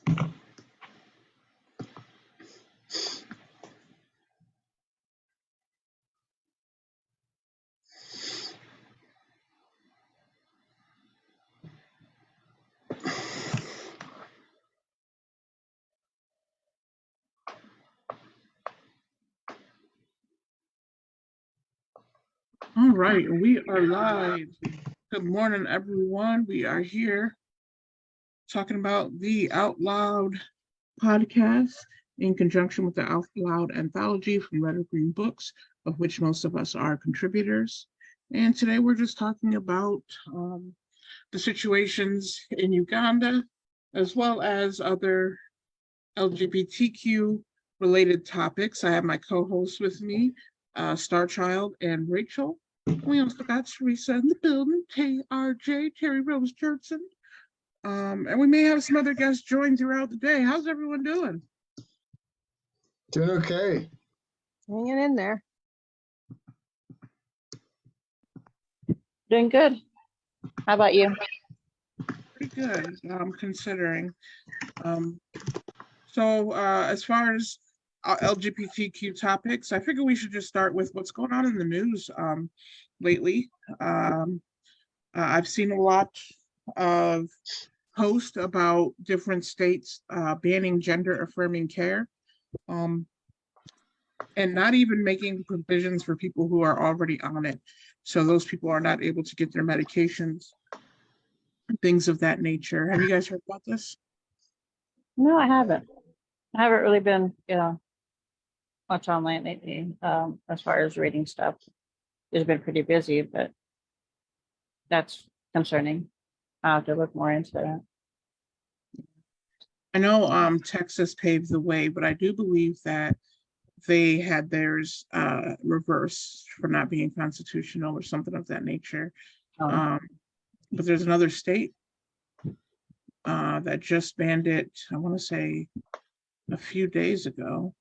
All right, we are live. Good morning, everyone. We are here talking about the Out Loud podcast in conjunction with the Out Loud anthology from Red or Green Books, of which most of us are contributors. And today we're just talking about the situations in Uganda, as well as other LGBTQ related topics. I have my co-hosts with me, Starchild and Rachel. We also got Teresa in the building, TRJ, Terry Rose Jurtson. And we may have some other guests join throughout the day. How's everyone doing? Doing okay. Hanging in there. Doing good. How about you? Pretty good, considering. So as far as LGBTQ topics, I figure we should just start with what's going on in the news lately. I've seen a lot of posts about different states banning gender affirming care and not even making provisions for people who are already on it. So those people are not able to get their medications, things of that nature. Have you guys heard about this? No, I haven't. I haven't really been, much online lately. As far as reading stuff, it's been pretty busy, but that's concerning. I'll have to look more into that. I know Texas paved the way, but I do believe that they had theirs reversed for not being constitutional or something of that nature. But there's another state that just banned it, I want to say a few days ago.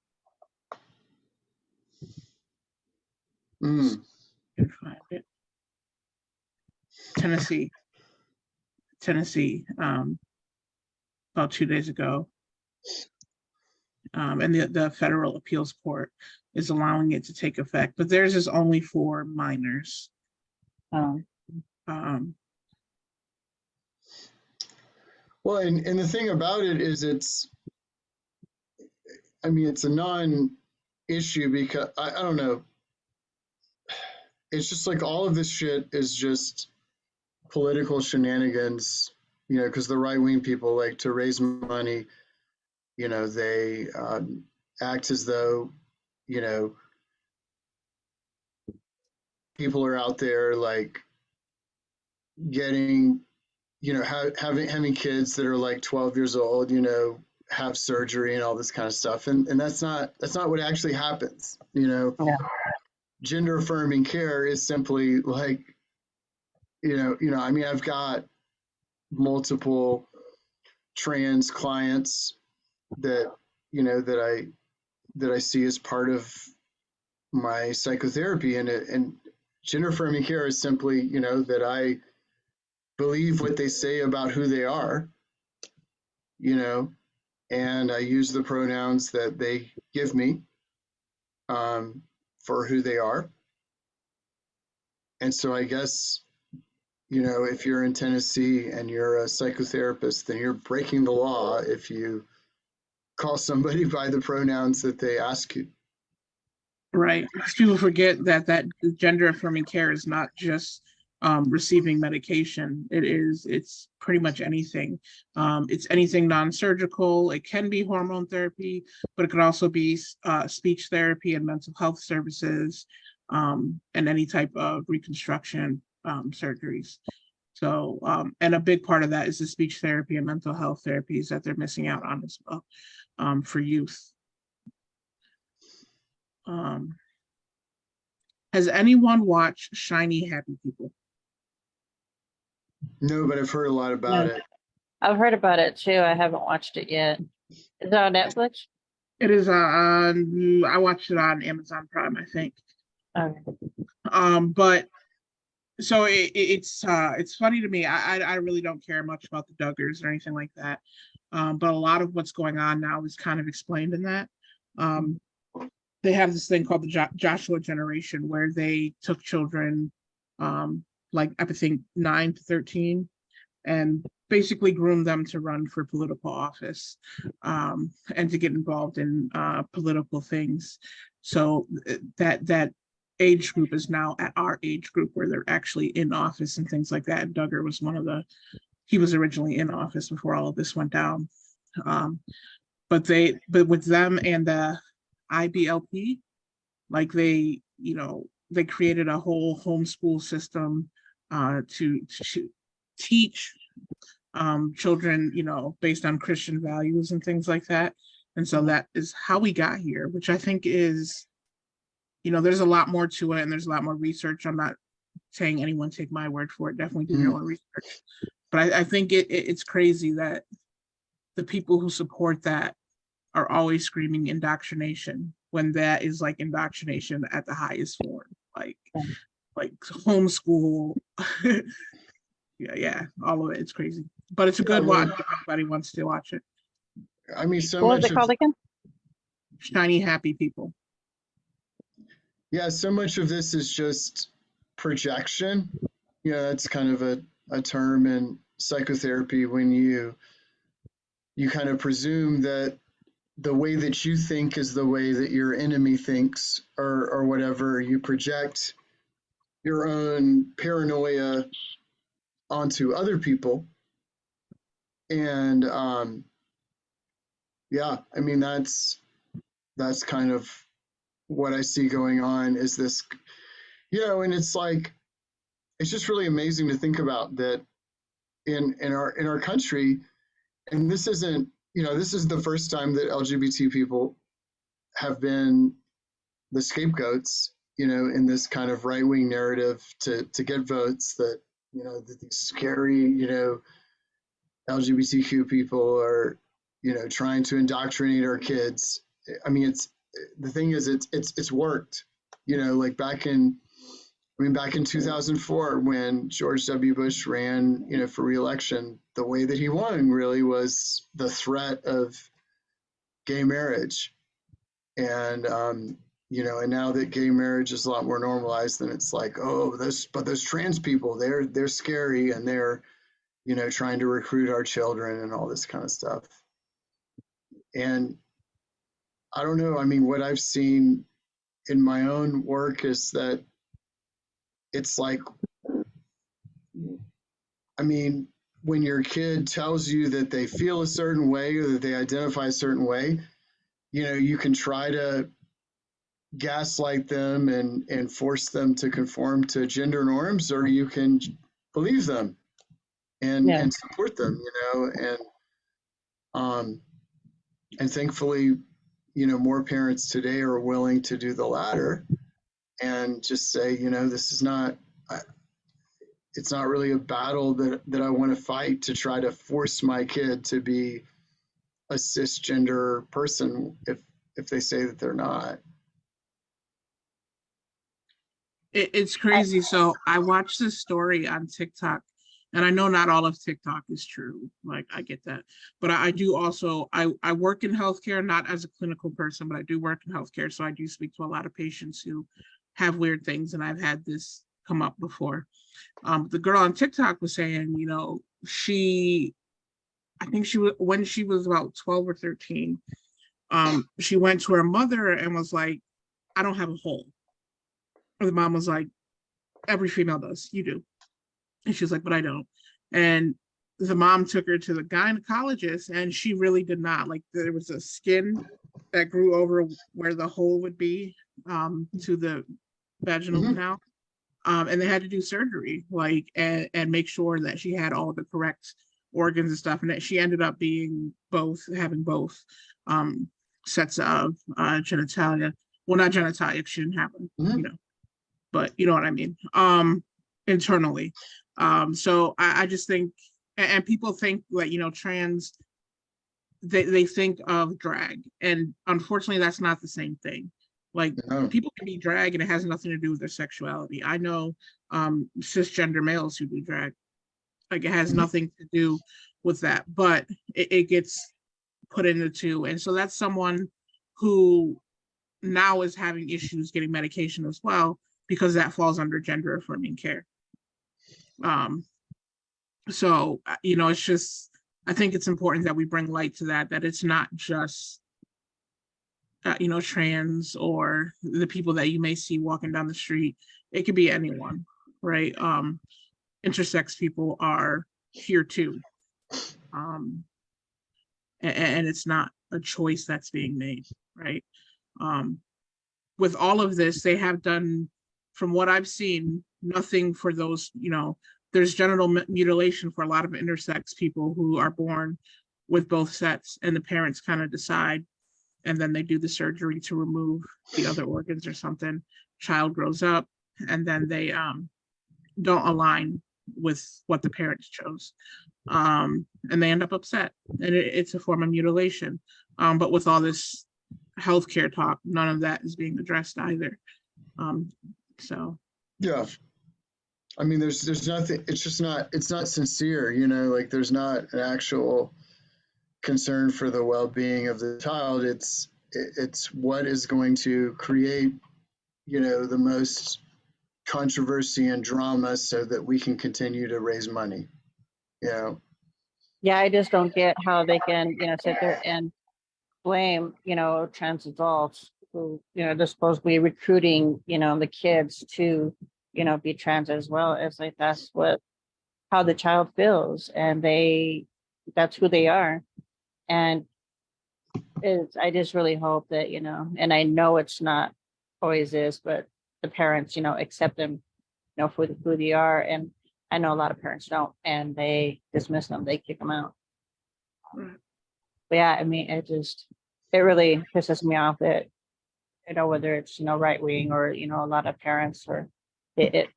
Can find it. Tennessee, about 2 days ago. And the federal appeals court is allowing it to take effect, but theirs is only for minors. Well, and the thing about it is it's a non-issue because I don't know. It's just like all of this shit is just political shenanigans, because the right-wing people like to raise money. They act as though, people are out there like getting, having kids that are like 12 years old, have surgery and all this kind of stuff. And that's not what actually happens, Yeah. Gender affirming care is simply like, I've got multiple trans clients that I see as part of my psychotherapy, and gender affirming care is simply, that I believe what they say about who they are, and I use the pronouns that they give me for who they are. And so I guess, if you're in Tennessee and you're a psychotherapist, then you're breaking the law if you call somebody by the pronouns that they ask you. Right. People forget that gender affirming care is not just receiving medication. It's pretty much anything. It's anything non-surgical. It can be hormone therapy, but it can also be speech therapy and mental health services, and any type of reconstruction surgeries. So, and a big part of that is the speech therapy and mental health therapies that they're missing out on as well, for youth. Has anyone watched Shiny Happy People? No, but I've heard a lot about it. I've heard about it too. I haven't watched it yet. Is it on Netflix? It is on, I watched it on Amazon Prime, I think. Okay. But So it's funny to me. I really don't care much about the Duggars or anything like that. But a lot of what's going on now is kind of explained in that. Um, they have this thing called the Joshua generation where they took children, like I think 9 to 13, and basically groomed them to run for political office, and to get involved in political things. So that age group is now at our age group where they're actually in office and things like that. And Duggar was he was originally in office before all of this went down. Um, but with them and the IBLP, like they created a whole homeschool system to teach children, based on Christian values and things like that. And so that is how we got here, which I think is, there's a lot more to it and there's a lot more research. I'm not saying anyone take my word for it. Definitely do your own research. But I think it's crazy that the people who support that are always screaming indoctrination when that is like indoctrination at the highest form, like homeschool. yeah, all of it. It's crazy, but it's a good watch if anybody wants to watch it. I mean, so What was much it called again? Shiny happy people. yeah, so much of this is just projection. That's kind of a term in psychotherapy when you kind of presume that the way that you think is the way that your enemy thinks, or whatever. You project your own paranoia onto other people. And yeah, I mean, that's kind of what I see going on is this, and it's like, it's just really amazing to think about that in our country. And this isn't, this is the first time that LGBT people have been the scapegoats, in this kind of right-wing narrative to get votes, that, that these scary, LGBTQ people are, trying to indoctrinate our kids. I mean, the thing is, it's worked, like back in 2004, when George W. Bush ran, for re-election, the way that he won really was the threat of gay marriage. And, and now that gay marriage is a lot more normalized, then it's like, oh, those trans people, they're scary, and they're, trying to recruit our children and all this kind of stuff. And I don't know, I mean, what I've seen in my own work is that it's like, I mean, when your kid tells you that they feel a certain way or that they identify a certain way, you can try to gaslight them and force them to conform to gender norms, or you can believe them and support them, and thankfully, more parents today are willing to do the latter and just say, this is not, it's not really a battle that I want to fight to try to force my kid to be a cisgender person if they say that they're not. It's crazy. So I watched this story on TikTok, and I know not all of TikTok is true. Like, I get that. But I do also, I work in healthcare, not as a clinical person, but I do work in healthcare. So I do speak to a lot of patients who have weird things, and I've had this come up before. The girl on TikTok was saying, I think when she was about 12 or 13, she went to her mother and was like, I don't have a hole. And the mom was like, every female does, you do. And she was like, but I don't. And the mom took her to the gynecologist, and she really did not. Like, there was a skin that grew over where the hole would be, to the vaginal canal. And they had to do surgery, like, and make sure that she had all the correct organs and stuff. And that she ended up having both sets of genitalia. Well, not genitalia, she didn't have them, but you know what I mean, internally. So I just think, and people think like, trans, they think of drag, and unfortunately that's not the same thing. Like No. people can be drag and it has nothing to do with their sexuality. I know cisgender males who do drag. Like it has nothing to do with that, but it gets put into two. And so that's someone who now is having issues getting medication as well because that falls under gender affirming care. So it's just, I think it's important that we bring light to that it's not just trans or the people that you may see walking down the street. It could be anyone, right? Intersex people are here too. And it's not a choice that's being made, right? With all of this, they have done, from what I've seen, nothing for those, there's genital mutilation for a lot of intersex people who are born with both sets, and the parents kind of decide, and then they do the surgery to remove the other organs or something. Child grows up, and then they don't align with what the parents chose. And they end up upset, and it's a form of mutilation. But with all this healthcare talk, none of that is being addressed either. So Yeah. I mean, there's nothing, it's not sincere, like there's not an actual concern for the well-being of the child. It's what is going to create, the most controversy and drama so that we can continue to raise money, Yeah, I just don't get how they can, sit there and blame, trans adults who, they're supposedly recruiting, the kids to, be trans as well. It's like that's how the child feels, and that's who they are. And I just really hope that, and I know it's not always is, but the parents, accept them, for who they are. And I know a lot of parents don't, and they dismiss them, they kick them out. right. But yeah, I mean, it really pisses me off that, whether it's, right wing or, a lot of parents, or it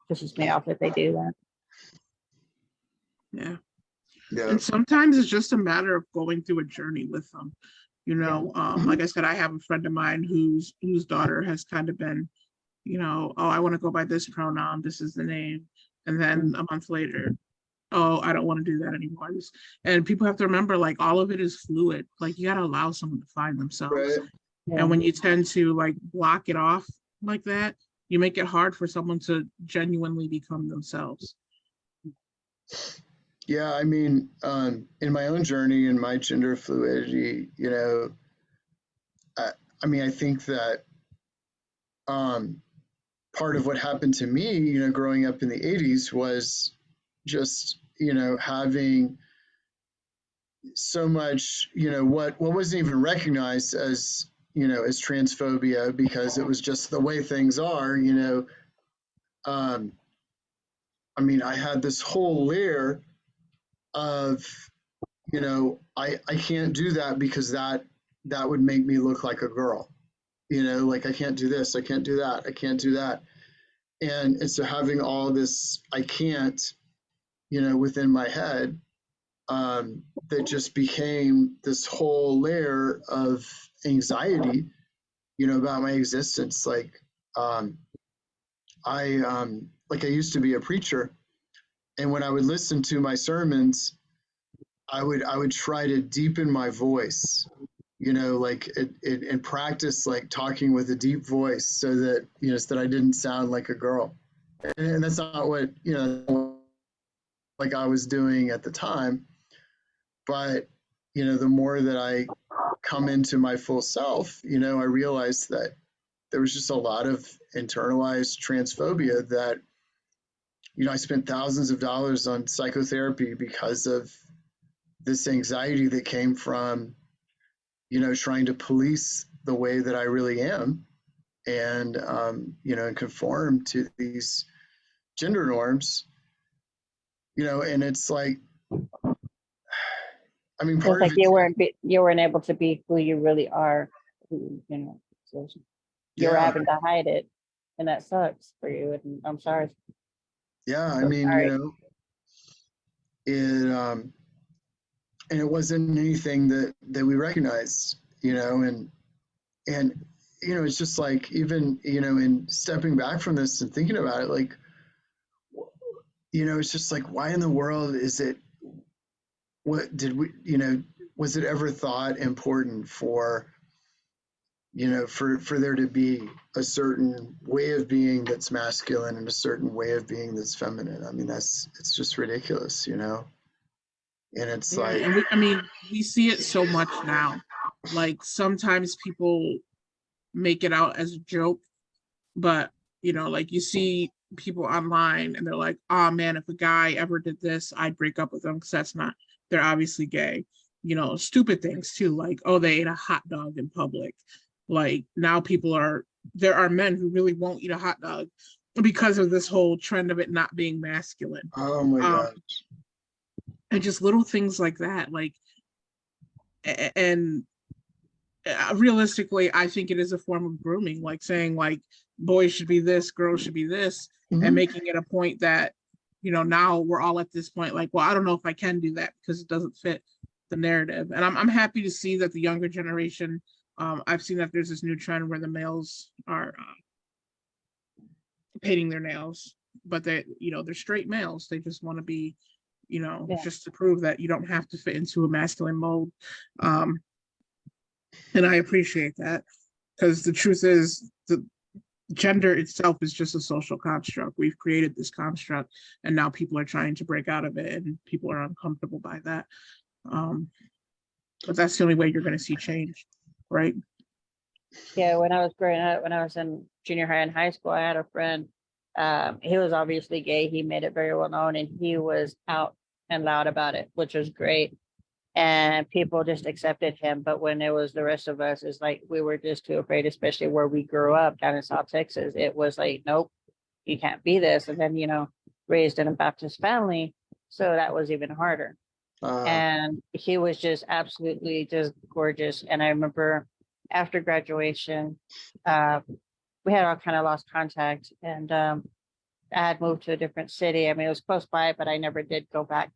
pisses me off that they do that. Yeah. yeah, And sometimes it's just a matter of going through a journey with them. Like I said, I have a friend of mine whose daughter has kind of been, oh, I want to go by this pronoun, this is the name. And then a month later, oh, I don't want to do that anymore. And people have to remember, like, all of it is fluid. Like, you got to allow someone to find themselves. right. Yeah. And when you tend to like block it off like that, you make it hard for someone to genuinely become themselves. Yeah, I mean, in my own journey and my gender fluidity, I mean, I think that part of what happened to me, growing up in the 80s was just, having so much, what wasn't even recognized as, as transphobia because it was just the way things are, I mean, I had this whole layer of, I can't do that because that would make me look like a girl, like I can't do this, I can't do that, I can't do that. And so having all this, I can't, within my head, that just became this whole layer of anxiety, about my existence. Like, I used to be a preacher, and when I would listen to my sermons, I would try to deepen my voice, like and practice like talking with a deep voice so that, so that I didn't sound like a girl. And that's not what, like I was doing at the time. But, the more that I come into my full self, I realized that there was just a lot of internalized transphobia that, I spent thousands of dollars on psychotherapy because of this anxiety that came from, trying to police the way that I really am and, and conform to these gender norms, and it's like, I mean, It's part like of it, you weren't able to be who you really are, so you were yeah, having to hide it, and that sucks for you. And I'm sorry. yeah. I So mean, sorry. it, and it wasn't anything that we recognized, and it's just like, even, in stepping back from this and thinking about it, like, it's just like, why in the world is it, what did we, was it ever thought important for, for there to be a certain way of being that's masculine and a certain way of being that's feminine? I mean, it's just ridiculous, and it's Yeah, like, and we see it so much now. Like sometimes people make it out as a joke, but like you see people online and they're like, oh man, if a guy ever did this, I'd break up with them because that's not, they're obviously gay. Stupid things too, like, oh, they ate a hot dog in public. Like now there are men who really won't eat a hot dog because of this whole trend of it not being masculine. oh my Um, God. and just little things like that, like, and realistically, I think it is a form of grooming, like saying like boys should be this, girls should be this, and Mhm. making it a point that, now we're all at this point like, well, I don't know if I can do that because it doesn't fit the narrative. And I'm happy to see that the younger generation, I've seen that there's this new trend where the males are painting their nails, but they're straight males. They just want to be, Yeah. just to prove that you don't have to fit into a masculine mold. Um, and I appreciate that because the truth is the gender itself is just a social construct. We've created this construct and now people are trying to break out of it and people are uncomfortable by that. But that's the only way you're going to see change, right? Yeah, when I was growing up, when I was in junior high and high school, I had a friend. He was obviously gay. He made it very well known, and he was out and loud about it, which was great. And people just accepted him. But when it was the rest of us, it's like we were just too afraid, especially where we grew up down in South Texas. It was like, nope, you can't be this. And then, raised in a Baptist family, so that was even harder. And he was just absolutely just gorgeous. And I remember after graduation, we had all kind of lost contact, and I had moved to a different city. I mean, it was close by, but I never did go back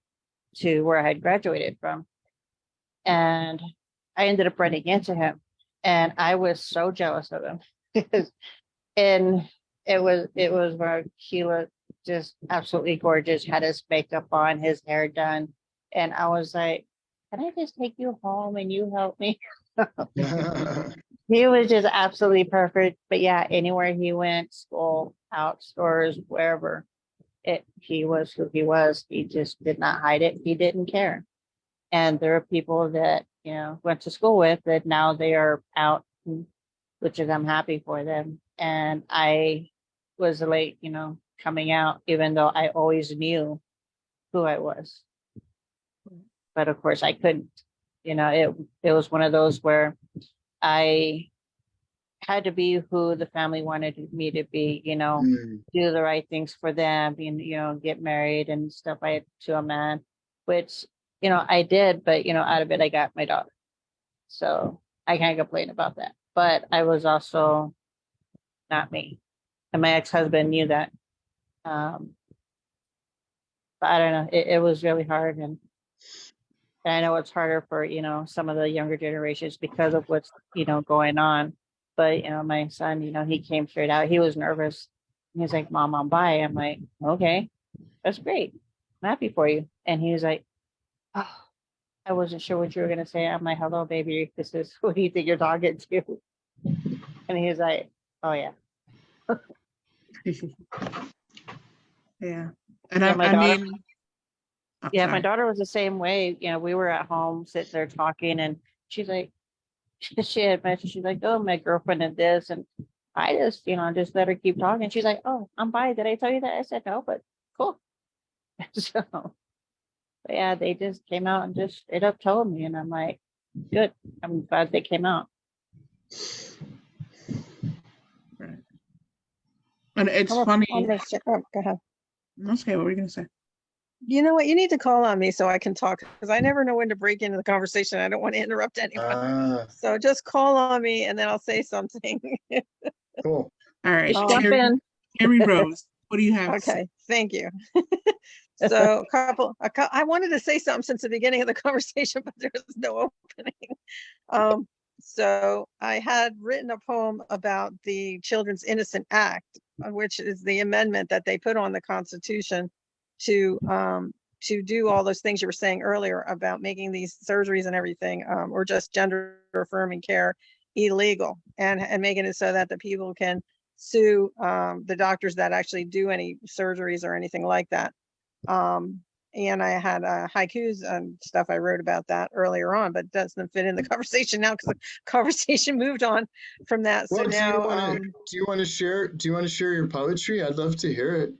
to where I had graduated from. And I ended up running into him, and I was so jealous of him. And it was where he looked just absolutely gorgeous, had his makeup on, his hair done, and I was like, can I just take you home and you help me? He was just absolutely perfect. But yeah, anywhere he went, school, out, stores, wherever, he was who he was. He just did not hide it. He didn't care. And there are people that, went to school with that now they are out, which is I'm happy for them. And I was late, coming out, even though I always knew who I was. But of course I couldn't. It was one of those where I had to be who the family wanted me to be, Mm. do the right things for them, get married and stuff like to a man, which, I did, but, out of it, I got my daughter. So I can't complain about that. But I was also not me. And my ex-husband knew that. But I don't know. It was really hard. And I know it's harder for, some of the younger generations because of what's, going on. But, my son, he came straight out. He was nervous. He's like, Mom, I'm bi. I'm like, okay, that's great. I'm happy for you. And he was like, oh, I wasn't sure what you were going to say. I'm like, hello, baby. This is who do you think you're talking to? And he was like, oh, yeah. Yeah. And Yeah, my daughter. I'm Yeah, my sorry. daughter was the same way. We were at home sitting there talking, and she's like, she had mentioned, she's like, oh, my girlfriend did this. And I just, just let her keep talking. She's like, oh, I'm bi. Did I tell you that? I said, no, but cool. So, but yeah, they just came out and just straight up told me. And I'm like, good. I'm glad they came out. Right. And it's I'm funny. gonna go ahead. Okay, what were you going to say? You know what? You need to call on me so I can talk because I never know when to break into the conversation. I don't want to interrupt anyone. So just call on me and then I'll say something. Cool. All right. Just jump in. Terry Rose, what do you have? Okay, thank you. So I wanted to say something since the beginning of the conversation, but there's no opening. So I had written a poem about the Children's Innocent Act, which is the amendment that they put on the Constitution to do all those things you were saying earlier about making these surgeries and everything, or just gender affirming care illegal, and making it so that the people can sue the doctors that actually do any surgeries or anything like that. And I had haikus and stuff I wrote about that earlier on, but doesn't fit in the conversation now because the conversation moved on from that. So Well, now, do you want to share your poetry? I'd love to hear it.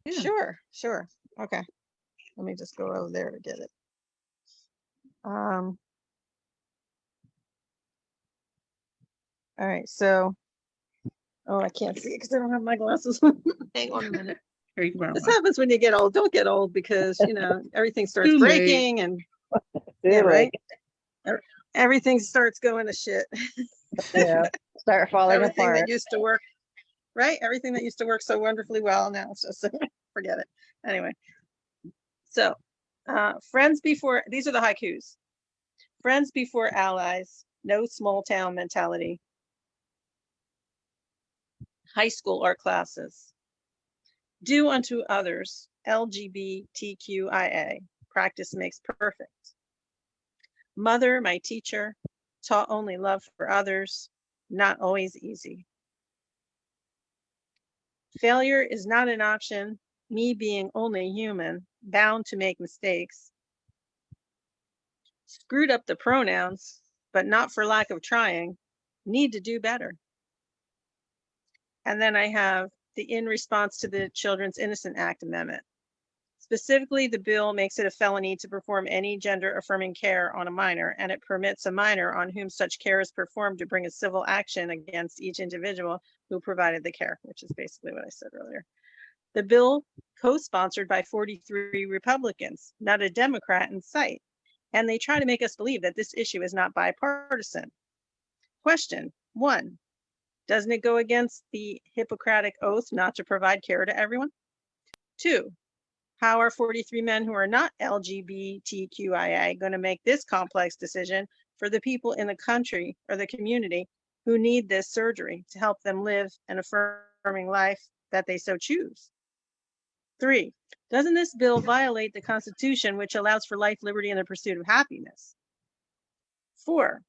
Yeah. sure. Okay. Let me just go over there to get it. All right. So, oh, I can't see it because I don't have my glasses. Hang on a minute. Here, you can borrow This mine. happens when you get old. Don't get old because, everything starts Too late. breaking and yeah, right. Everything starts going to shit. Yeah, start falling Everything apart. that used to work, right? Everything that used to work so wonderfully well, now it's just forget it. Anyway, so friends before, these are the haikus. Friends before allies, no small town mentality. High school art classes. Do unto others, LGBTQIA. Practice makes perfect. Mother, my teacher, taught only love for others, not always easy. Failure is not an option, me being only human, bound to make mistakes. Screwed up the pronouns, but not for lack of trying, need to do better. And then I have the in response to the Children's Innocent Act amendment. Specifically, the bill makes it a felony to perform any gender affirming care on a minor, and it permits a minor on whom such care is performed to bring a civil action against each individual who provided the care, which is basically what I said earlier. The bill, co-sponsored by 43 Republicans, not a Democrat in sight, and they try to make us believe that this issue is not bipartisan. Question 1, doesn't it go against the Hippocratic oath not to provide care to everyone? 2, how are 43 men who are not LGBTQIA going to make this complex decision for the people in the country or the community who need this surgery to help them live an affirming life that they so choose? 3, doesn't this bill violate the Constitution, which allows for life, liberty, and the pursuit of happiness? 4,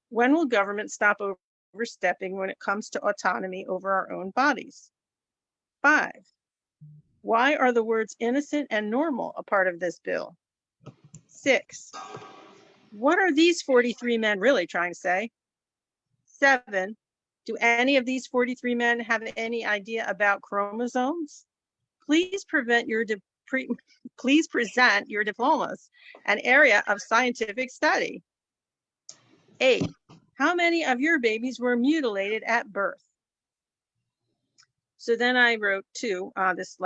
when will government stop overstepping when it comes to autonomy over our own bodies? 5, why are the words innocent and normal a part of this bill? 6, what are these 43 men really trying to say? 7, do any of these 43 men have any idea about chromosomes? Please present your diplomas, an area of scientific study. 8, how many of your babies were mutilated at birth? So then I wrote this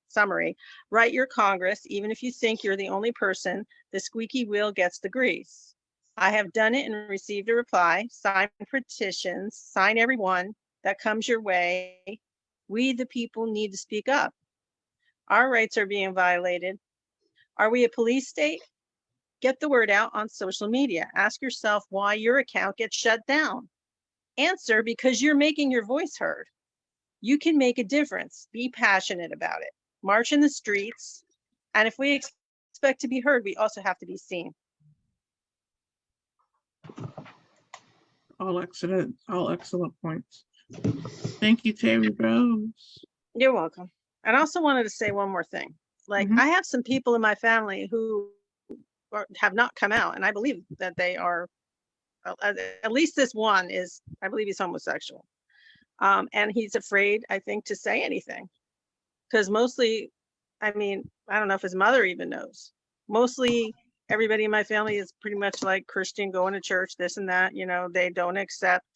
summary. Write your Congress, even if you think you're the only person, the squeaky wheel gets the grease. I have done it and received a reply. Sign petitions, sign every one that comes your way. We, the people, need to speak up. Our rights are being violated. Are we a police state? Get the word out on social media. Ask yourself why your account gets shut down. Answer because you're making your voice heard. You can make a difference. Be passionate about it. March in the streets. And if we expect to be heard, we also have to be seen. All excellent points. Thank you, Terry Rose. You're welcome. And I also wanted to say one more thing. I have some people in my family who have not come out, and I believe that they are, at least this one is, I believe he's homosexual. And he's afraid, I think, to say anything. Because mostly, I don't know if his mother even knows. Mostly everybody in my family is pretty much like Christian, going to church, this and that. They don't accept.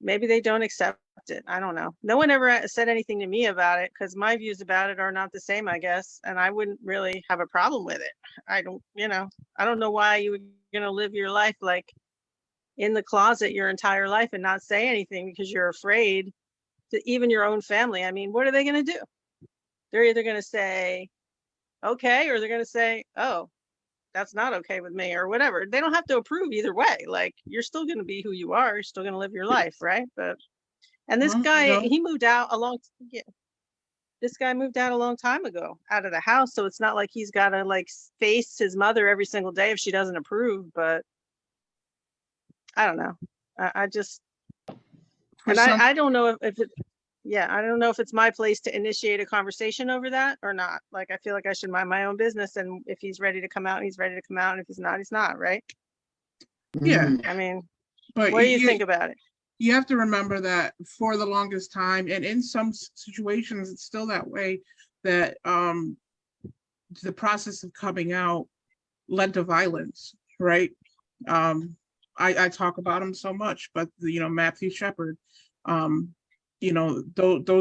Maybe they don't accept it. I don't know. No one ever said anything to me about it because my views about it are not the same, I guess. And I wouldn't really have a problem with it. I don't know why you were going to live your life like in the closet your entire life and not say anything because you're afraid to even your own family. What are they going to do? They're either going to say, okay, or they're going to say, oh, that's not okay with me or whatever. They don't have to approve either way. Like, you're still going to be who you are. You're still going to live your life, right? But and this Well, guy, he moved out yeah, this guy moved out a long time ago out of the house, so it's not like he's got to like face his mother every single day if she doesn't approve. But I don't know. I just for some, I don't know if it, yeah, I don't know if it's my place to initiate a conversation over that or not. Like, I feel like I should mind my own business, and if he's ready to come out, he's ready to come out, and if he's not, right? yeah, Mm. I mean, but what do you think about it? you have to remember that for the longest time, and in some situations, it's still that way, that the process of coming out led to violence, right? I talk about him so much, but Matthew Shepard, those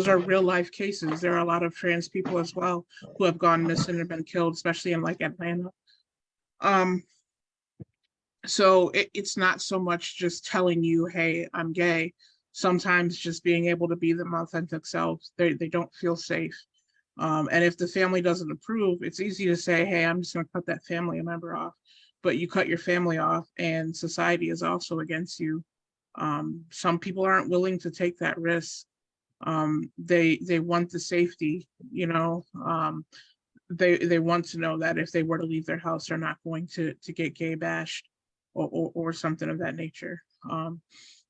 are real life cases. There are a lot of trans people as well who have gone missing and been killed, especially in like Atlanta. So it's not so much just telling you, hey, I'm gay. Sometimes just being able to be them authentic selves, they don't feel safe. And if the family doesn't approve, it's easy to say, hey, I'm just going to cut that family member off. But you cut your family off, and society is also against you. Some people aren't willing to take that risk. They want the safety, they want to know that if they were to leave their house, they're not going to get gay bashed or something of that nature.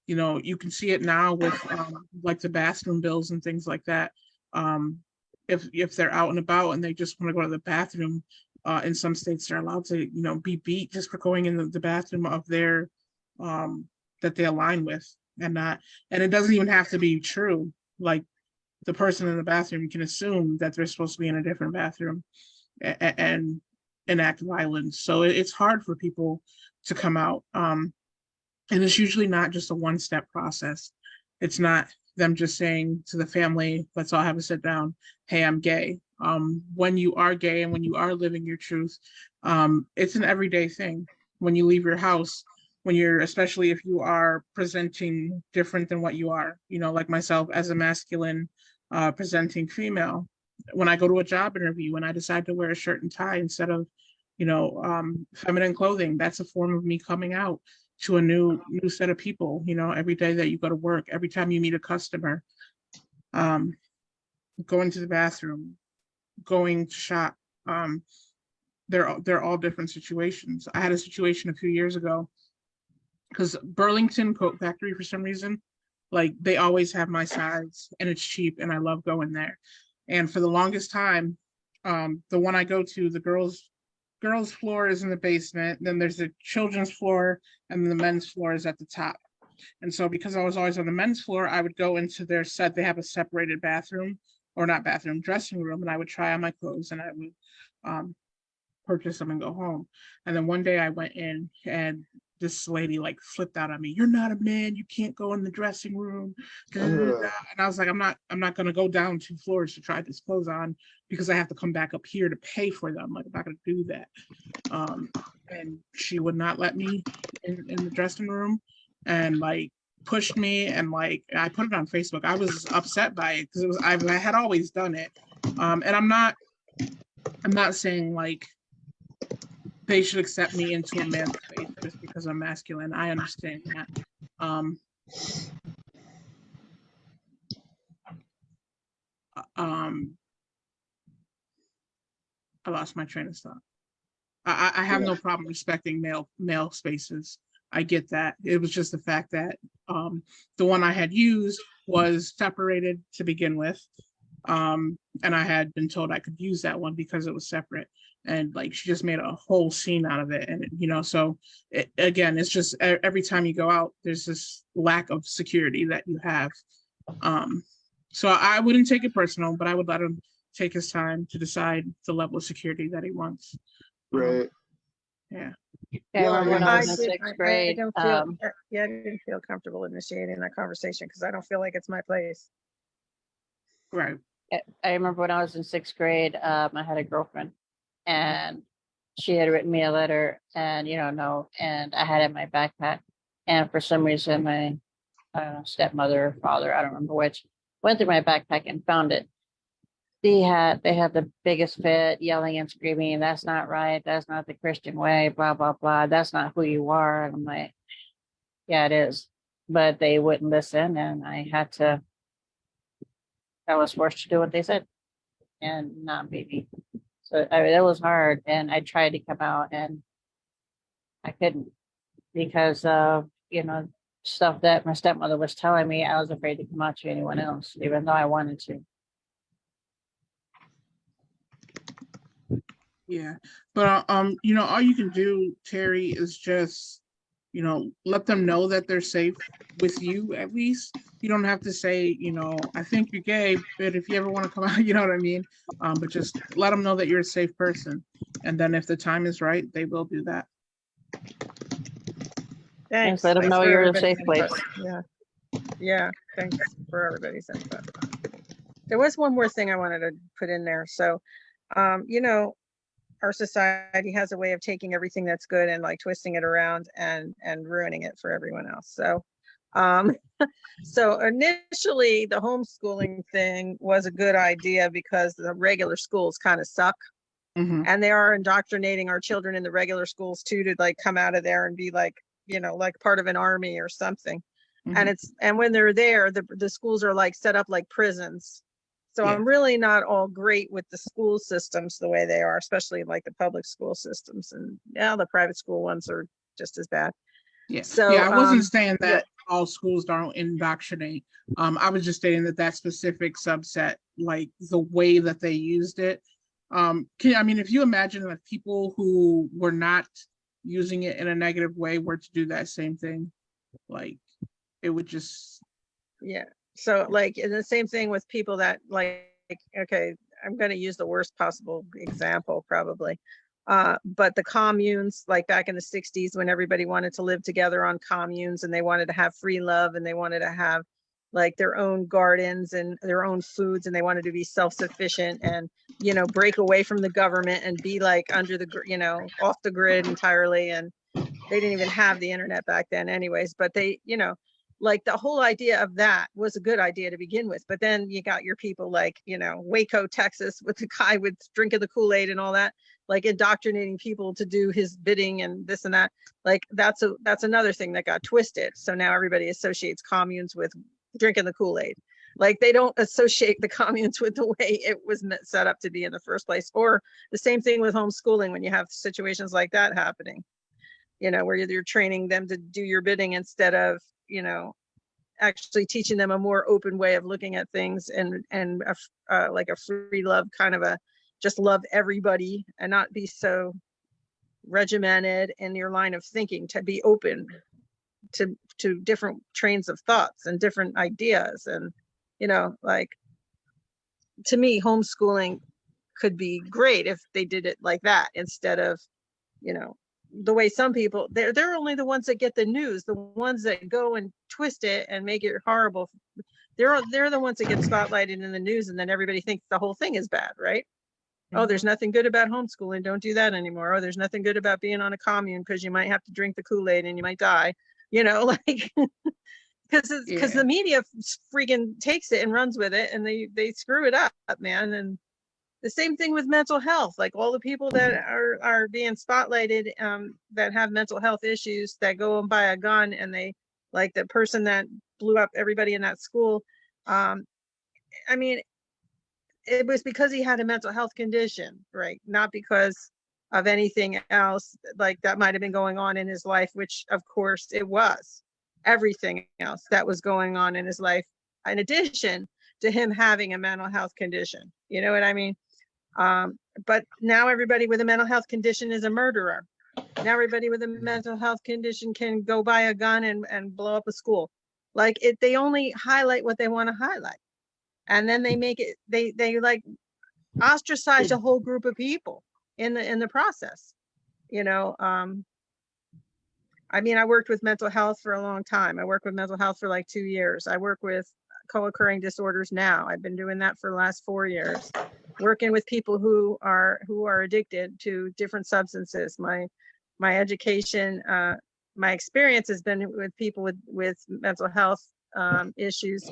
You can see it now with like the bathroom bills and things like that. If they're out and about and they just want to go to the bathroom, in some states they're allowed to be beat just for going in the bathroom of their that they align with, and it doesn't even have to be true. Like, the person in the bathroom can assume that they're supposed to be in a different bathroom and enact violence. So it's hard for people to come out. And it's usually not just a one-step process. It's not them just saying to the family, let's all have a sit down, hey, I'm gay. When you are gay and when you are living your truth, it's an everyday thing. When you leave your house, especially if you are presenting different than what you are, like myself as a masculine presenting female, when I go to a job interview and I decide to wear a shirt and tie instead of, feminine clothing, that's a form of me coming out to a new set of people. Every day that you go to work, every time you meet a customer, going to the bathroom, going to shop, they're all different situations. I had a situation a few years ago because Burlington Coat Factory, for some reason, like, they always have my size and it's cheap and I love going there. And for the longest time, the one I go to, the girls floor is in the basement, then there's the children's floor, and the men's floor is at the top. And so because I was always on the men's floor, I would go into their set. They have a separated bathroom, or not bathroom, dressing room, and I would try on my clothes and I would purchase them and go home. And then one day I went in and this lady like flipped out on me. You're not a man. You can't go in the dressing room. And I was like, I'm not going to go down 2 floors to try this clothes on because I have to come back up here to pay for them. Like, I'm not going to do that. And she would not let me in the dressing room, and like pushed me, and like I put it on Facebook. I was upset by it because I had always done it. And I'm not saying like they should accept me into a man's space just because I'm masculine. I understand that. I lost my train of thought. I have no problem respecting male spaces. I get that. It was just the fact that the one I had used was separated to begin with. And I had been told I could use that one because it was separate. And like, she just made a whole scene out of it. And, so again, it's just every time you go out, there's this lack of security that you have. So I wouldn't take it personal, but I would let him take his time to decide the level of security that he wants. Right. Yeah. I remember when I was in sixth grade. I didn't feel comfortable initiating that conversation because I don't feel like it's my place. Right. I remember when I was in 6th grade, I had a girlfriend, and she had written me a letter and, note, and I had it in my backpack. And for some reason, my stepmother or father, I don't remember which, went through my backpack and found it. they had the biggest fit, yelling and screaming, that's not right, that's not the Christian way, blah, blah, blah, that's not who you are. And I'm like, yeah, it is. But they wouldn't listen, and I was forced to do what they said and not be me. So I mean, it was hard, and I tried to come out and I couldn't because of, stuff that my stepmother was telling me. I was afraid to come out to anyone else, even though I wanted to. Yeah, but all you can do, Terry, is just, let them know that they're safe with you at least. You don't have to say, I think you're gay, but if you ever want to come out, you know what I mean? But just let them know that you're a safe person. And then if the time is right, they will do that. Thanks. Let them Thanks know for you're in a everybody's safe place. input. Yeah. Yeah. Thanks for everybody's input. There was one more thing I wanted to put in there. So, our society has a way of taking everything that's good and like twisting it around and ruining it for everyone else. So, so initially the homeschooling thing was a good idea because the regular schools kind of suck. Mhm. And they are indoctrinating our children in the regular schools too, to like come out of there and be like, like part of an army or something. Mhm. And when they're there, the schools are like set up like prisons. So Yeah. I'm really not all great with the school systems the way they are, especially like the public school systems, and the private school ones are just as bad. Yeah. So Yeah, I wasn't saying yeah, that all schools don't indoctrinate. I was just stating that specific subset, like the way that they used it. If you imagine that people who were not using it in a negative way were to do that same thing, like it would just, yeah. So like, and the same thing with people that like, okay, I'm going to use the worst possible example probably. But the communes, like back in the 60s, when everybody wanted to live together on communes and they wanted to have free love and they wanted to have like their own gardens and their own foods, and they wanted to be self-sufficient and, break away from the government and be like under the, off the grid entirely. And they didn't even have the internet back then anyways, but they, like the whole idea of that was a good idea to begin with. But then you got your people like, Waco, Texas, with the guy with drinking the Kool-Aid and all that, like indoctrinating people to do his bidding and this and that. Like that's another thing that got twisted. So now everybody associates communes with drinking the Kool-Aid. Like they don't associate the communes with the way it was set up to be in the first place. Or the same thing with homeschooling when you have situations like that happening, where you're training them to do your bidding instead of, actually teaching them a more open way of looking at things and like a free love kind of a just love everybody and not be so regimented in your line of thinking, to be open to different trains of thoughts and different ideas. And, like to me, homeschooling could be great if they did it like that instead of, the way some people, they're only the ones that get the news, the ones that go and twist it and make it horrible. They're the ones that get spotlighted in the news, and then everybody thinks the whole thing is bad, right? Oh, there's nothing good about homeschooling. Don't do that anymore. Oh, there's nothing good about being on a commune because you might have to drink the Kool-Aid and you might die. Like because the media freaking takes it and runs with it, and they screw it up, man. And the same thing with mental health. Like all the people that are being spotlighted that have mental health issues that go and buy a gun, and they like the person that blew up everybody in that school. I mean, it was because he had a mental health condition, right? Not because of anything else like that might have been going on in his life, which of course it was. Everything else that was going on in his life, in addition to him having a mental health condition. You know what I mean? But now everybody with a mental health condition is a murderer. Now everybody with a mental health condition can go buy a gun and blow up a school. Like they only highlight what they want to highlight. And then they make it, they like ostracize a whole group of people in the process. I worked with mental health for a long time. I worked with mental health for like 2 years. I work with co-occurring disorders now. I've been doing that for the last 4 years, working with people who are addicted to different substances. My education, my experience has been with people with mental health issues,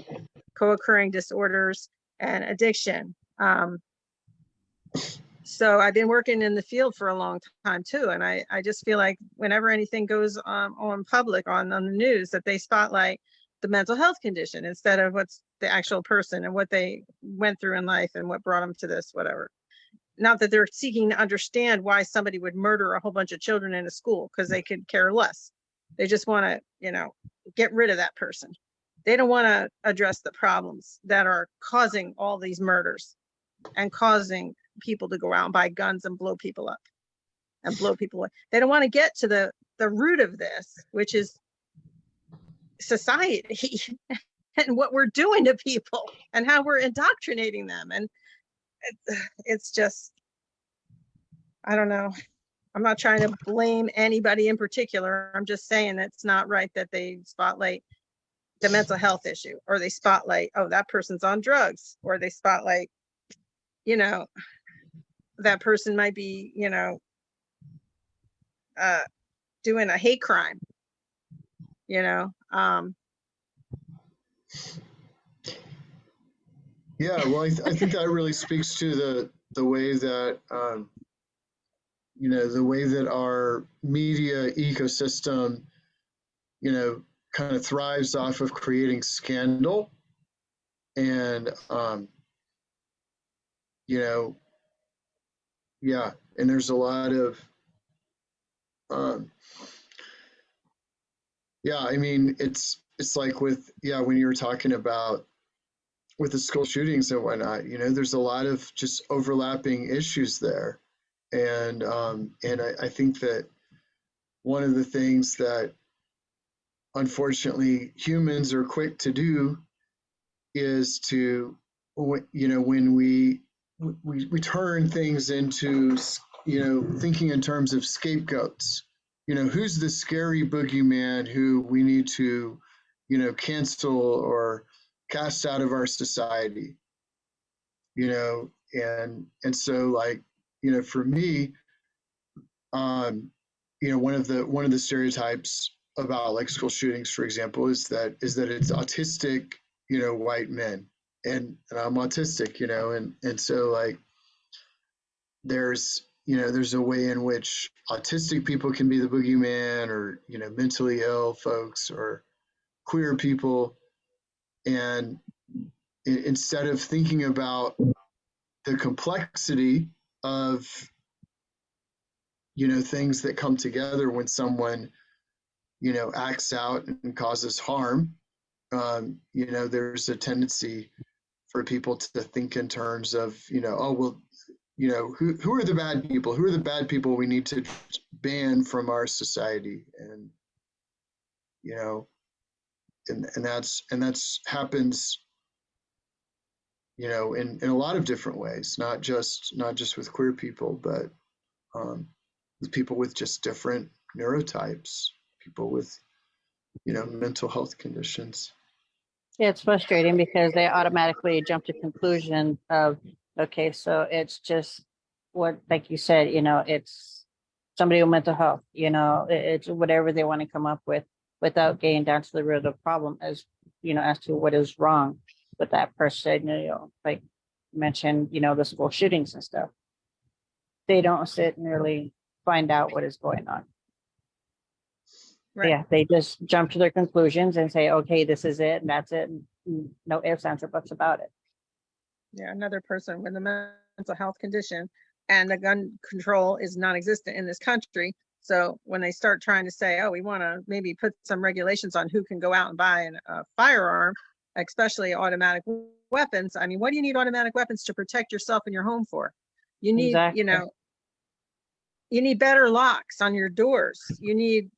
co-occurring disorders, and addiction. So I've been working in the field for a long time too. And I just feel like whenever anything goes on public, on the news, that they spotlight the mental health condition instead of what's the actual person and what they went through in life and what brought them to this, whatever. Not that they're seeking to understand why somebody would murder a whole bunch of children in a school, because they could care less. They just want to, get rid of that person. They don't want to address the problems that are causing all these murders and causing people to go out and buy guns and blow people up and blow people away. They don't want to get to the root of this, which is society and what we're doing to people and how we're indoctrinating them. And it's just, I don't know. I'm not trying to blame anybody in particular. I'm just saying it's not right that they spotlight the mental health issue, or they spotlight, oh, that person's on drugs, or they spotlight, that person might be, doing a hate crime, Yeah, well, I think that really speaks to the way that the way that our media ecosystem, kind of thrives off of creating scandal, and yeah, and there's a lot of yeah, I mean, it's like with, when you were talking about with the school shootings and whatnot, there's a lot of just overlapping issues there. And I think that one of the things that unfortunately humans are quick to do is to, when we turn things into, thinking in terms of scapegoats, who's the scary boogeyman who we need to, cancel or cast out of our society, and so, like, for me, one of the stereotypes about, like, school shootings, for example, is that it's autistic, white men, and I'm autistic, and so, like, there's a way in which autistic people can be the boogeyman, or mentally ill folks, or queer people, and instead of thinking about the complexity of things that come together when someone acts out and causes harm, there's a tendency for people to think in terms of, oh, well, who are the bad people? Who are the bad people we need to ban from our society? And that's happens, in a lot of different ways, not just with queer people, but with people with just different neurotypes, people with mental health conditions. Yeah, it's frustrating because they automatically jump to conclusion of, okay, so it's just what, like you said, it's somebody with mental health, it's whatever they want to come up with without getting down to the root of the problem as to what is wrong with that person, like you mentioned, the school shootings and stuff. They don't sit and really find out what is going on. right. Yeah, they just jump to their conclusions and say, okay, this is it, and that's it. And no ifs, ands, or buts about it. Yeah, another person with a mental health condition, and the gun control is non-existent in this country. So when they start trying to say, oh, we want to maybe put some regulations on who can go out and buy a firearm, especially automatic weapons. I mean, what do you need automatic weapons to protect yourself and your home for? You need, Exactly. You need better locks on your doors. You need,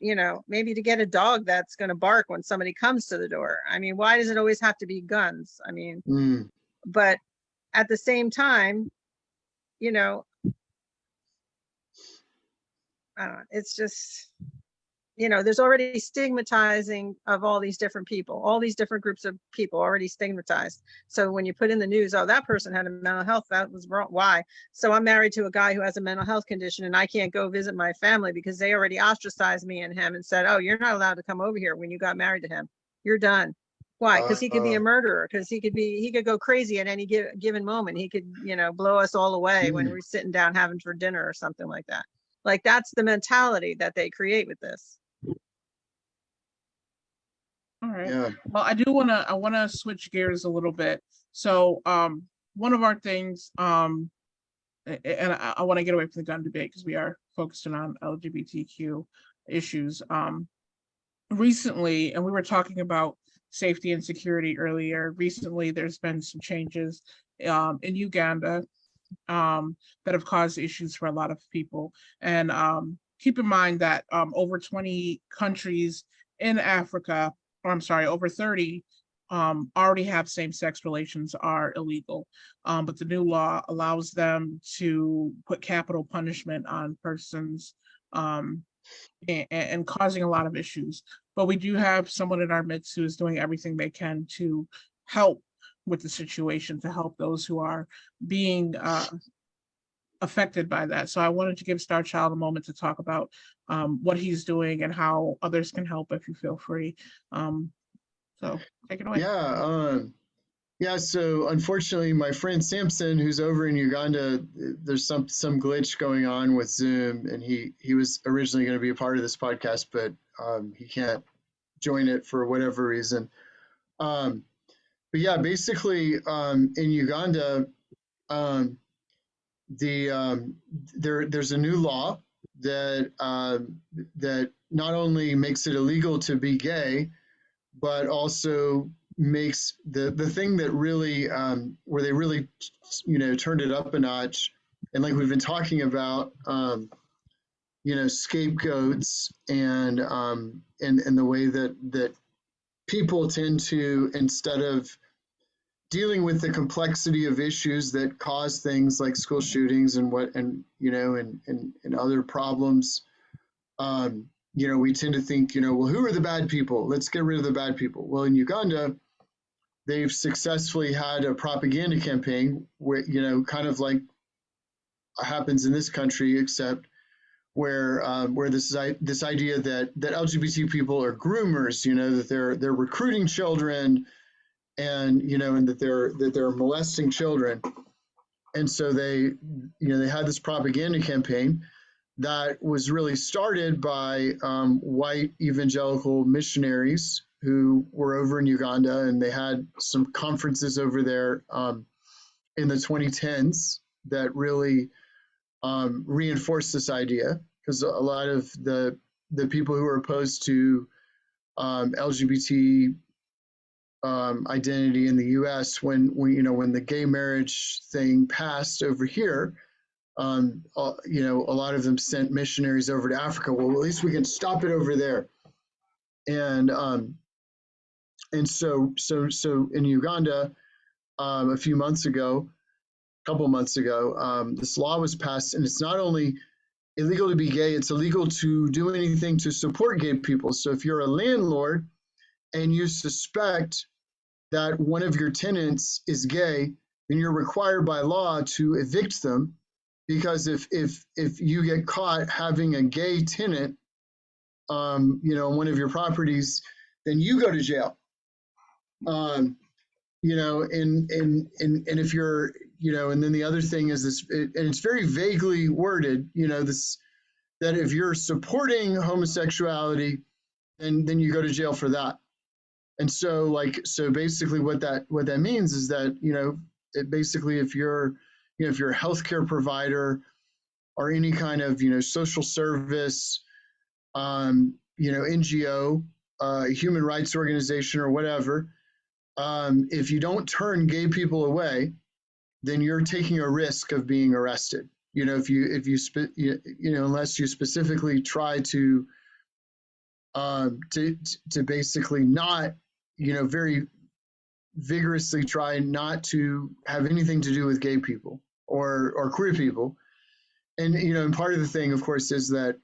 maybe to get a dog that's going to bark when somebody comes to the door. I mean, why does it always have to be guns? I mean, but at the same time, it's just, there's already stigmatizing of all these different people, all these different groups of people already stigmatized. So when you put in the news, oh, that person had a mental health, that was wrong. Why? So I'm married to a guy who has a mental health condition, and I can't go visit my family because they already ostracized me and him and said, oh, you're not allowed to come over here when you got married to him. You're done. Why? Because he could be a Uh, murderer. Because he could go crazy at any given moment. He could, blow us all away when we're sitting down having for dinner or something like that. Like that's the mentality that they create with this. All right. yeah. Well, I wanna switch gears a little bit. So, one of our things, and I want to get away from the gun debate because we are focusing on LGBTQ issues. Recently, and we were talking about safety and security earlier. Recently, there's been some changes in Uganda that have caused issues for a lot of people. And keep in mind that over 20 countries in Africa, or I'm sorry, over 30 already have same-sex relations are illegal. But the new law allows them to put capital punishment on persons and causing a lot of issues. But we do have someone in our midst who is doing everything they can to help with the situation, to help those who are being affected by that. So I wanted to give Starchild a moment to talk about what he's doing and how others can help if you feel free. So take it away. Yeah, so unfortunately, my friend Samson, who's over in Uganda, there's some glitch going on with Zoom, and he was originally going to be a part of this podcast, but he can't join it for whatever reason. But yeah, basically, in Uganda, there's a new law that that not only makes it illegal to be gay, but also makes the thing that really where they really turned it up a notch, and like we've been talking about, scapegoats and the way that people tend to, instead of dealing with the complexity of issues that cause things like school shootings and other problems, we tend to think, well, who are the bad people? Let's get rid of the bad people. Well, in Uganda, they've successfully had a propaganda campaign where, kind of like happens in this country, except where this idea that LGBT people are groomers, that they're recruiting children, and and that they're molesting children. And so they had this propaganda campaign that was really started by white evangelical missionaries who were over in Uganda, and they had some conferences over there in the 2010s that really reinforced this idea, because a lot of the people who are opposed to LGBT identity in the U.S. when the gay marriage thing passed over here, a lot of them sent missionaries over to Africa. Well, at least we can stop it over there. And so in Uganda, a couple months ago, this law was passed, and it's not only illegal to be gay, it's illegal to do anything to support gay people. So if you're a landlord and you suspect that one of your tenants is gay, then you're required by law to evict them, because if you get caught having a gay tenant, on one of your properties, then you go to jail. And if you're, and then the other thing is this, and it's very vaguely worded, this, that if you're supporting homosexuality, then you go to jail for that. And so basically what that means is that, basically if you're a healthcare provider or any kind of, social service, NGO, human rights organization or whatever, if you don't turn gay people away, then you're taking a risk of being arrested. Unless you specifically try to basically not, very vigorously try not to have anything to do with gay people or queer people. And, and part of the thing, of course, is that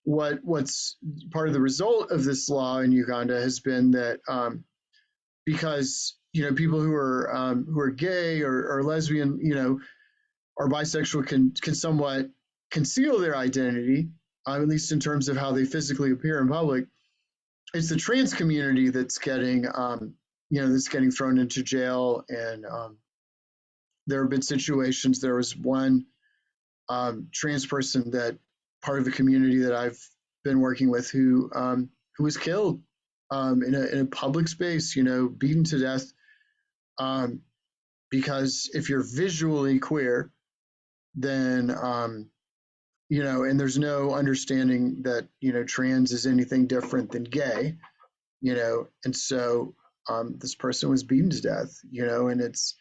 what's part of the result of this law in Uganda has been that because, people who are gay or lesbian, or bisexual can somewhat conceal their identity, at least in terms of how they physically appear in public. it's the trans community that's getting, that's getting thrown into jail. And there have been situations. There was one trans person that part of a community that I've been working with who was killed in a public space, beaten to death, because if you're visually queer, then and there's no understanding that trans is anything different than gay, and so this person was beaten to death, and it's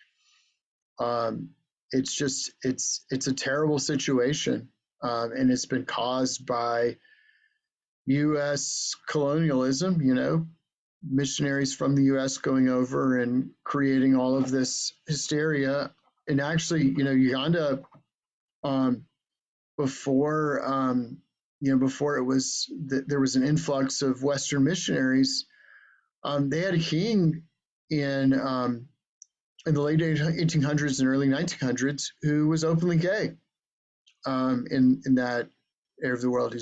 just it's a terrible situation, and it's been caused by U.S. colonialism, missionaries from the U.S. going over and creating all of this hysteria. And actually, Uganda, before before it was there was an influx of Western missionaries. They had a king in the late 1800s and early 1900s who was openly gay. In that area of the world,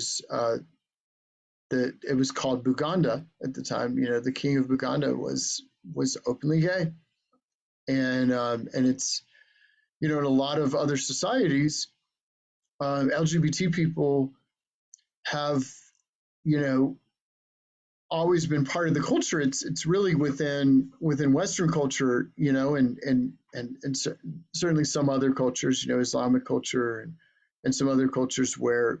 it was called Buganda at the time. The king of Buganda was openly gay, and it's in a lot of other societies, LGBT people have always been part of the culture. It's really within Western culture, and certainly some other cultures, Islamic culture and some other cultures where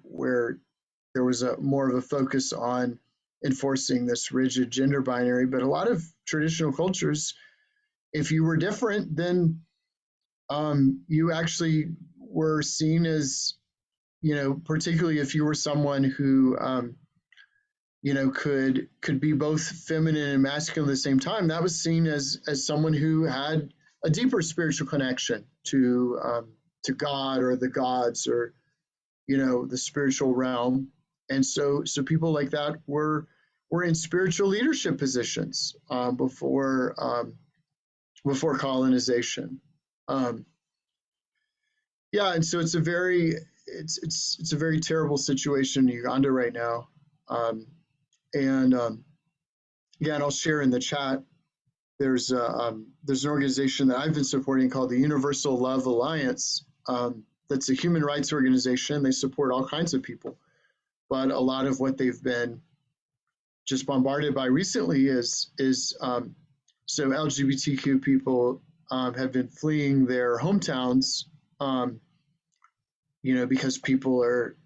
there was a more of a focus on enforcing this rigid gender binary. But a lot of traditional cultures, if you were different, then you actually were seen as, particularly if you were someone who could be both feminine and masculine at the same time, that was seen as someone who had a deeper spiritual connection to God or the gods, or the spiritual realm. And so people like that were in spiritual leadership positions before colonization. And so it's a very terrible situation in Uganda right now. And again, I'll share in the chat. There's an organization that I've been supporting called the Universal Love Alliance. That's a human rights organization. They support all kinds of people, but a lot of what they've been just bombarded by recently is so LGBTQ people have been fleeing their hometowns, because people are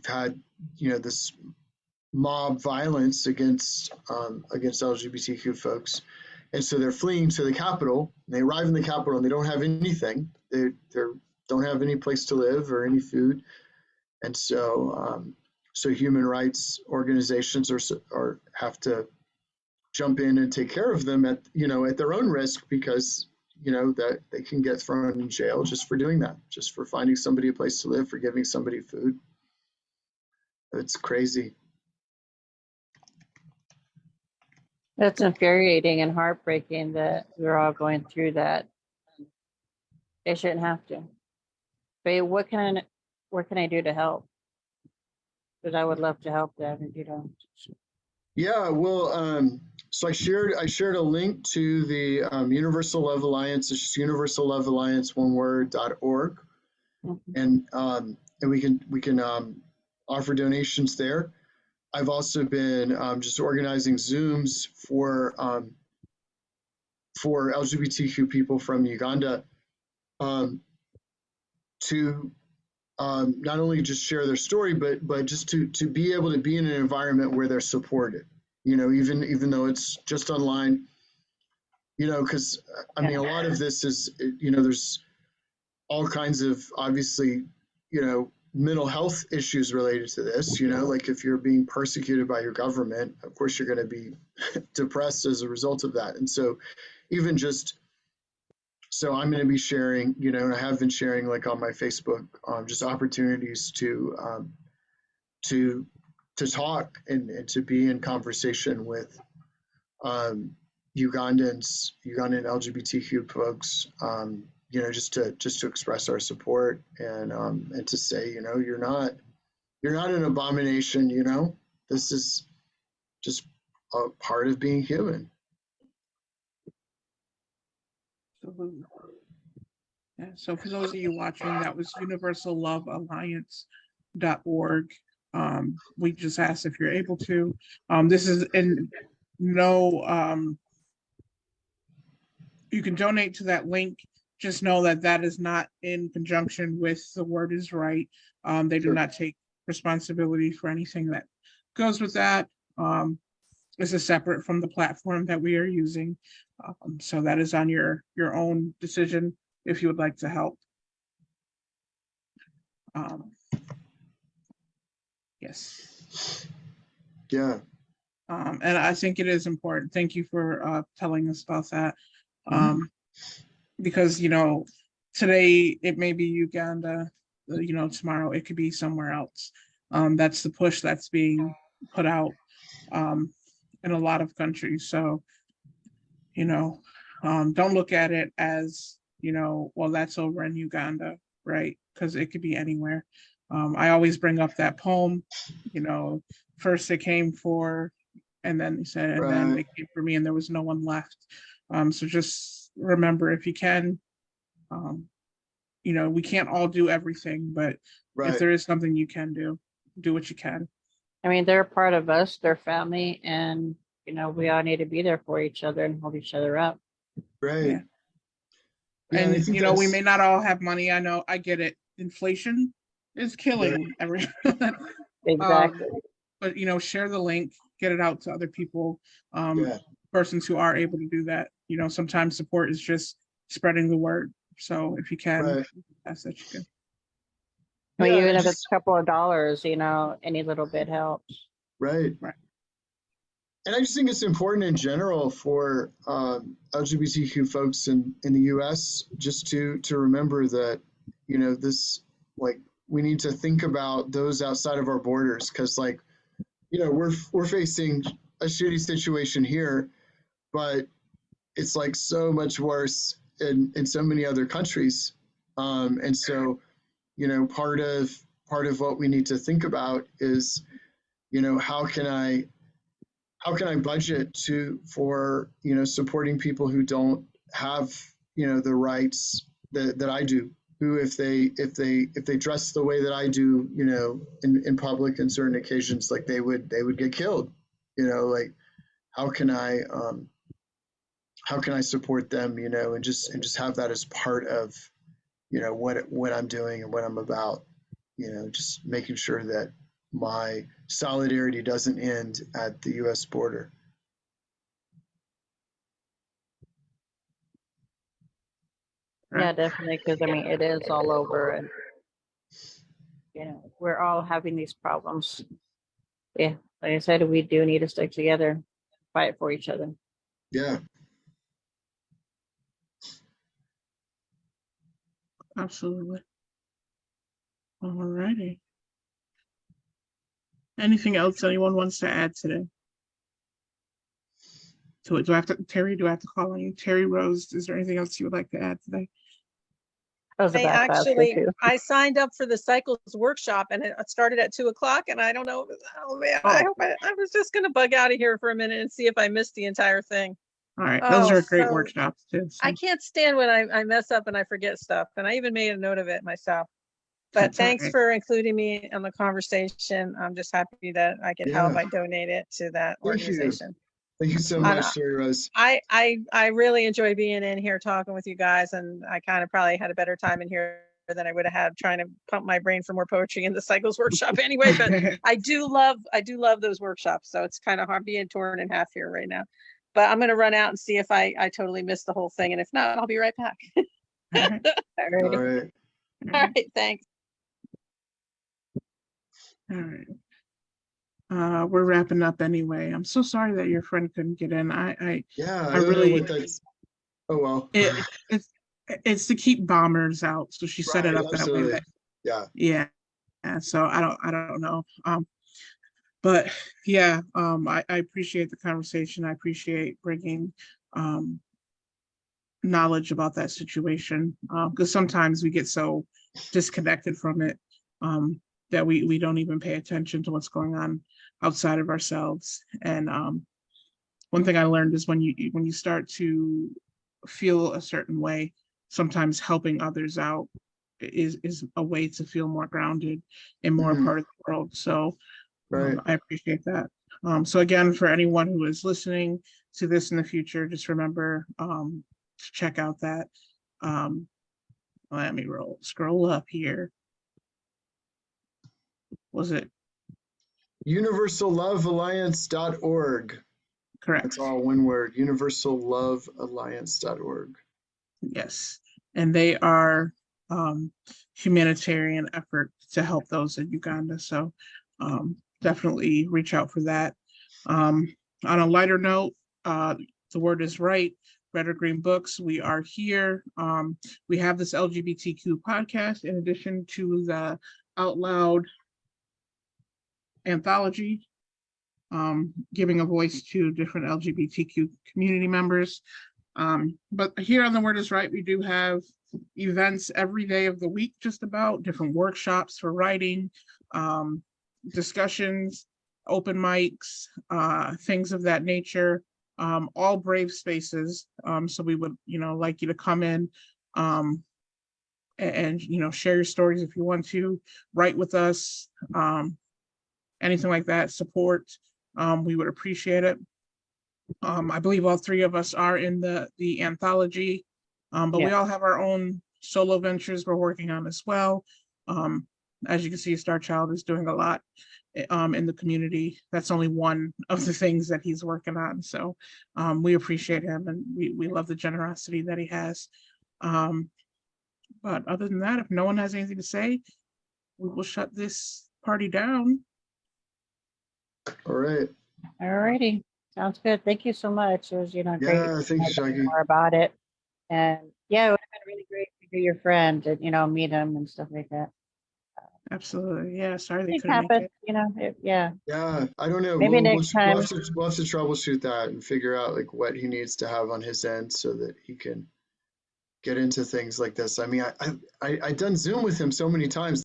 had this mob violence against LGBTQ folks, and so they're fleeing to the capital. They arrive in the capital and they don't have anything. They don't have any place to live or any food, and so human rights organizations have to jump in and take care of them at their own risk, because that they can get thrown in jail just for doing that, just for finding somebody a place to live, for giving somebody food. It's crazy. That's infuriating and heartbreaking that we're all going through that. They shouldn't have to. But what can I do to help? Because I would love to help them, Yeah, well, so I shared a link to the Universal Love Alliance. It's just universallovealliance.org, and we can offer donations there. I've also been just organizing Zooms for LGBTQ people from Uganda to not only just share their story, but just to be able to be in an environment where they're supported. Even though it's just online. Because I mean, a lot of this is there's all kinds of obviously mental health issues related to this, like if you're being persecuted by your government, of course you're going to be depressed as a result of that. And so even just, so I'm going to be sharing, and I have been sharing like on my Facebook, just opportunities to talk and to be in conversation with Ugandan LGBTQ folks, just to express our support and to say, you're not an abomination. This is just a part of being human. Absolutely. Yeah, so for those of you watching, that was universallovealliance.org. We just asked if you're able to. This is in no, you can donate to that link. Just know that that is not in conjunction with The Word is Right. They do Sure. not take responsibility for anything that goes with that. This is separate from the platform that we are using. So that is on your own decision if you would like to help. Yes. Yeah. And I think it is important. Thank you for telling us about that. Because, you know, today it may be Uganda, you know, tomorrow it could be somewhere else. That's the push that's being put out in a lot of countries. So, you know, don't look at it as, you know, well, that's over in Uganda, right? Because it could be anywhere. I always bring up that poem, you know, first it came for, and then they said, and then Right. they came for me, and there was no one left. So just remember, if you can, you know, we can't all do everything, but if Right. there is something you can do what you can. I mean, they're a part of us, they're family, and you know, we all need to be there for each other and hold each other up. Right. Yeah. Yeah, And I think you know, we that's- may not all have money. I know, I get it. Inflation is killing everyone. Exactly. But you know, share the link, get it out to other people, Yeah. persons who are able to do that. You know, sometimes support is just spreading the word. So if you can, Right. that's that you can. I mean, Yeah, even I if it's just- a couple of dollars, you know, any little bit helps. Right. Right. And I just think it's important in general for LGBTQ folks in the US just to remember that, you know, this, like, we need to think about those outside of our borders, because, like, you know, we're facing a shitty situation here, but it's like so much worse in so many other countries. And so, you know, part of what we need to think about is, you know, how can I budget for, you know, supporting people who don't have, you know, the rights that I do, who if they dress the way that I do, you know, in public in certain occasions, like they would get killed, you know, like how can I support them, you know, and just have that as part of, you know, what I'm doing and what I'm about, you know, just making sure that my solidarity doesn't end at the US border. Yeah, definitely, because I mean, it is all over, and you know, we're all having these problems. Yeah, like I said, we do need to stick together, fight for each other. Yeah. Absolutely. All righty. Anything else anyone wants to add today? So do I have to, Terry, do I have to call on you? Terry Rose, is there anything else you would like to add today? That was a I bad fast actually, too. I signed up for the cycles workshop and it started at 2:00 and I don't know. Oh man, I Oh. hope I was just gonna bug out of here for a minute and see if I missed the entire thing. All right, those Oh, are great so workshops too. So I can't stand when I mess up and I forget stuff. And I even made a note of it myself. But that's all thanks right. for including me in the conversation. I'm just happy that I could help. Yeah. I donate it to that Thank you. organization. Thank you so And much, Terry Rose. I really enjoy being in here talking with you guys, and I kind of probably had a better time in here than I would have had trying to pump my brain for more poetry in the cycles workshop anyway. But I do love those workshops. So it's kind of hard being torn in half here right now. But I'm gonna run out and see if I totally missed the whole thing. And if not, I'll be right back. All right. All Alrighty. right. All right, thanks. All right. We're wrapping up anyway. I'm so sorry that your friend couldn't get in. Yeah, I I don't know really, what that's. Oh well. it's to keep bombers out. So she set it Right, up that way. absolutely. That Yeah. yeah. So I don't know. But yeah, I appreciate the conversation. I appreciate bringing knowledge about that situation because sometimes we get so disconnected from it. that we don't even pay attention to what's going on outside of ourselves. And one thing I learned is when you start to feel a certain way, sometimes helping others out is a way to feel more grounded and more a Mhm. part of the world. So Right. I appreciate that. So again, for anyone who is listening to this in the future, just remember to check out that. Um, Let me scroll up here. Was it UniversalLoveAlliance.org. correct? That's all one word. UniversalLoveAlliance.org. Yes. And they are humanitarian effort to help those in Uganda. So definitely reach out for that. Um, on a lighter note, the word is right. Red or Green Books. We are here. We have this LGBTQ podcast in addition to the Out Loud anthology, giving a voice to different LGBTQ community members. But here on The Word is Right, we do have events every day of the week, just about different workshops for writing, discussions, open mics, things of that nature, all brave spaces. So we would, like you to come in and share your stories if you want to, write with us, anything like that, support. We would appreciate it. I believe all three of us are in the anthology, but we Yeah. all have our own solo ventures we're working on as well. As you can see, Starchild is doing a lot in the community. That's only one of the things that he's working on. So we appreciate him and we love the generosity that he has. But other than that, if no one has anything to say, we will shut this party down. All right. All righty. Sounds good. Thank you so much. It was, great Yeah, thank you, to learn Shockie. more about it. And yeah, it would have been really great to be your friend and, meet him and stuff like that. Absolutely. Yeah. Sorry they Things couldn't make happen, it. yeah. Yeah, I don't know. Maybe We'll, next time. we'll have to troubleshoot that and figure out like what he needs to have on his end so that he can get into things like this. I mean, I done Zoom with him so many times.